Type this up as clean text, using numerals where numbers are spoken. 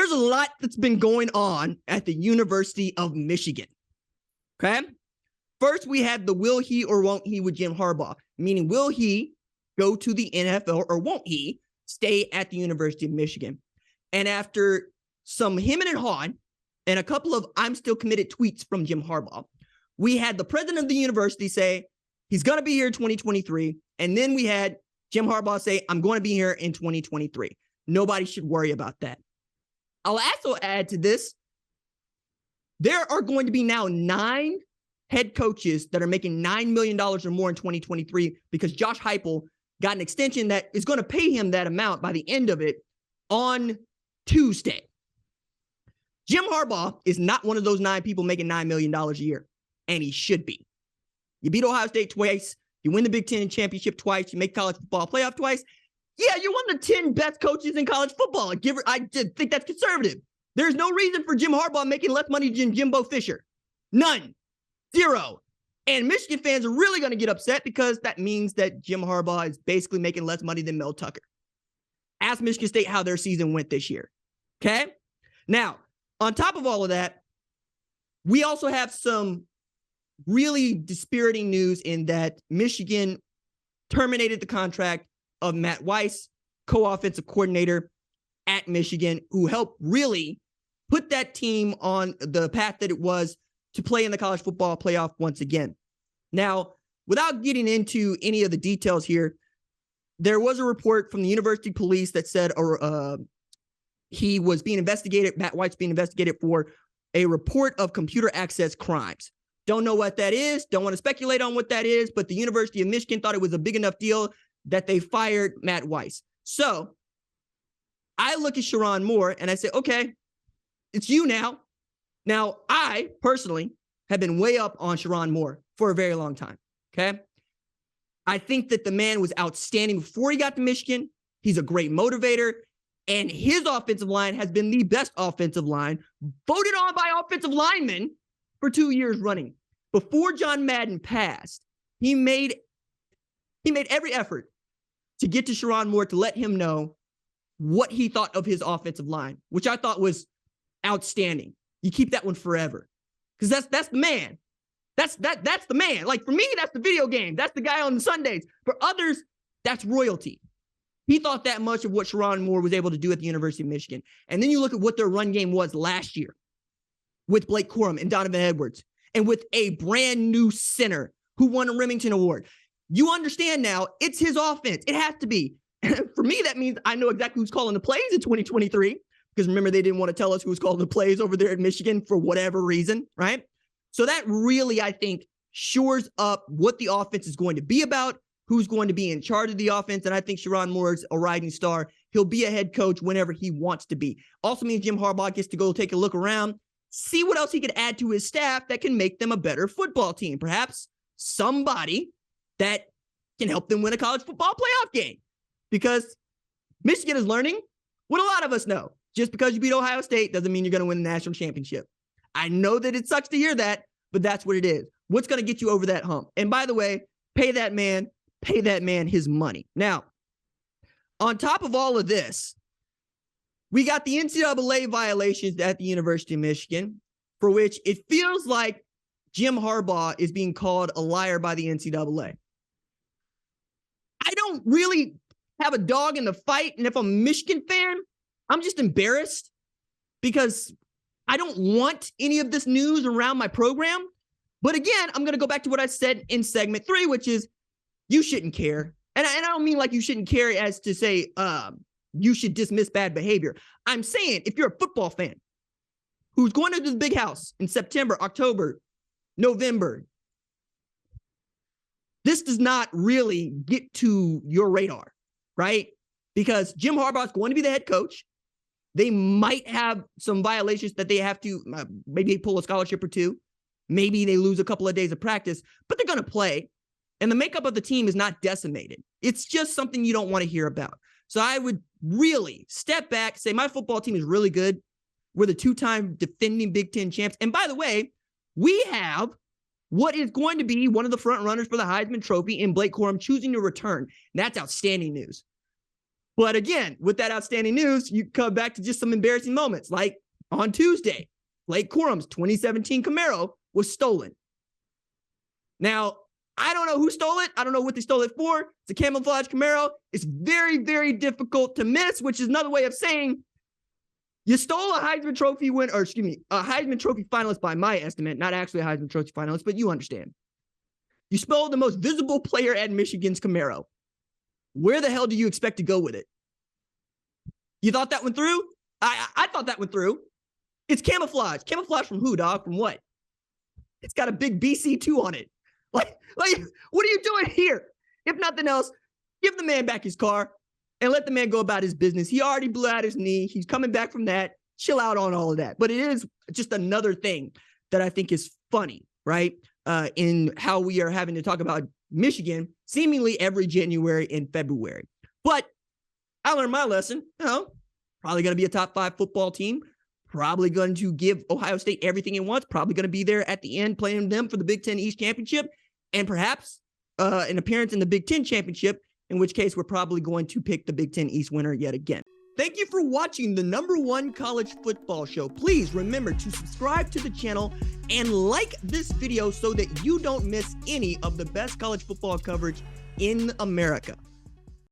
there's a lot that's been going on at the University of Michigan. Okay? First, we had the will he or won't he with Jim Harbaugh, meaning will he go to the NFL or won't he stay at the University of Michigan? And after some hemming and hawing and a couple of I'm still committed tweets from Jim Harbaugh, we had the president of the university say he's going to be here in 2023. And then we had Jim Harbaugh say, I'm going to be here in 2023. Nobody should worry about that. I'll also add to this, there are going to be now 9 head coaches that are making $9 million or more in 2023 because Josh Heupel got an extension that is going to pay him that amount by the end of it on Tuesday. Jim Harbaugh is not one of those 9 people making $9 million a year, and he should be. You beat Ohio State twice. You win the Big Ten championship twice. You make college football playoff twice. Yeah, you're one of the 10 best coaches in college football. I just think that's conservative. There's no reason for Jim Harbaugh making less money than Jimbo Fisher. None. 0. And Michigan fans are really going to get upset because that means that Jim Harbaugh is basically making less money than Mel Tucker. Ask Michigan State how their season went this year. Okay? Now, on top of all of that, we also have some really dispiriting news in that Michigan terminated the contract of Matt Weiss, co-offensive coordinator at Michigan, who helped really put that team on the path that it was to play in the college football playoff once again. Now, without getting into any of the details here, there was a report from the university police that said he was being investigated, Matt Weiss being investigated for a report of computer access crimes. Don't know what that is. Don't want to speculate on what that is, but the University of Michigan thought it was a big enough deal that they fired Matt Weiss. So I look at Sherrone Moore and I say, okay, it's you now. Now, I personally have been way up on Sherrone Moore for a very long time, okay? I think that the man was outstanding before he got to Michigan. He's a great motivator, and his offensive line has been the best offensive line, voted on by offensive linemen for 2 years running. Before John Madden passed, he made every effort to get to Sherrone Moore to let him know what he thought of his offensive line, which I thought was outstanding. You keep that one forever, because that's the man. That's the man. Like, for me, that's the video game. That's the guy on Sundays. For others, that's royalty. He thought that much of what Sherrone Moore was able to do at the University of Michigan. And then you look at what their run game was last year with Blake Corum and Donovan Edwards, and with a brand new center who won a Remington Award. You understand now, it's his offense. It has to be. For me, that means I know exactly who's calling the plays in 2023, because remember, they didn't want to tell us who was calling the plays over there at Michigan for whatever reason, right? So that really, I think, shores up what the offense is going to be about, who's going to be in charge of the offense. And I think Sherrone Moore is a rising star. He'll be a head coach whenever he wants to be. Also means Jim Harbaugh gets to go take a look around, see what else he could add to his staff that can make them a better football team. Perhaps somebody that can help them win a college football playoff game. Because Michigan is learning what a lot of us know. Just because you beat Ohio State doesn't mean you're going to win the national championship. I know that it sucks to hear that, but that's what it is. What's going to get you over that hump? And by the way, pay that man his money. Now, on top of all of this, we got the NCAA violations at the University of Michigan, for which it feels like Jim Harbaugh is being called a liar by the NCAA. I don't really have a dog in the fight, and if I'm a Michigan fan, I'm just embarrassed because I don't want any of this news around my program. But again, I'm going to go back to what I said in segment 3, which is you shouldn't care. And I don't mean like you shouldn't care as to say you should dismiss bad behavior. I'm saying if you're a football fan who's going to the big house in September, October, November, this does not really get to your radar, right? Because Jim Harbaugh is going to be the head coach. They might have some violations that they have to maybe pull a scholarship or two. Maybe they lose a couple of days of practice, but they're going to play. And the makeup of the team is not decimated. It's just something you don't want to hear about. So I would really step back, say my football team is really good. We're the 2-time defending Big Ten champs. And by the way, we have what is going to be one of the front runners for the Heisman Trophy in Blake Corum choosing to return. And that's outstanding news. But again, with that outstanding news, you come back to just some embarrassing moments. Like on Tuesday, Blake Corum's 2017 Camaro was stolen. Now, I don't know who stole it. I don't know what they stole it for. It's a camouflage Camaro. It's very, very difficult to miss, which is another way of saying you stole a Heisman Trophy win, or excuse me, a Heisman Trophy finalist by my estimate, not actually a Heisman Trophy finalist, but you understand. You stole the most visible player at Michigan's Camaro. Where the hell do you expect to go with it? You thought that went through? I thought that went through. It's camouflage. Camouflage from who, dog? From what? It's got a big BC2 on it. Like, what are you doing here? If nothing else, give the man back his car and let the man go about his business. He already blew out his knee. He's coming back from that. Chill out on all of that. But it is just another thing that I think is funny, right? In how we are having to talk about Michigan seemingly every January and February. But I learned my lesson. Probably going to be a top 5 football team. Probably going to give Ohio State everything it wants. Probably going to be there at the end playing them for the Big Ten East Championship. And perhaps an appearance in the Big Ten Championship, in which case we're probably going to pick the Big Ten East winner yet again. Thank you for watching the #1 college football show. Please remember to subscribe to the channel and like this video so that you don't miss any of the best college football coverage in America.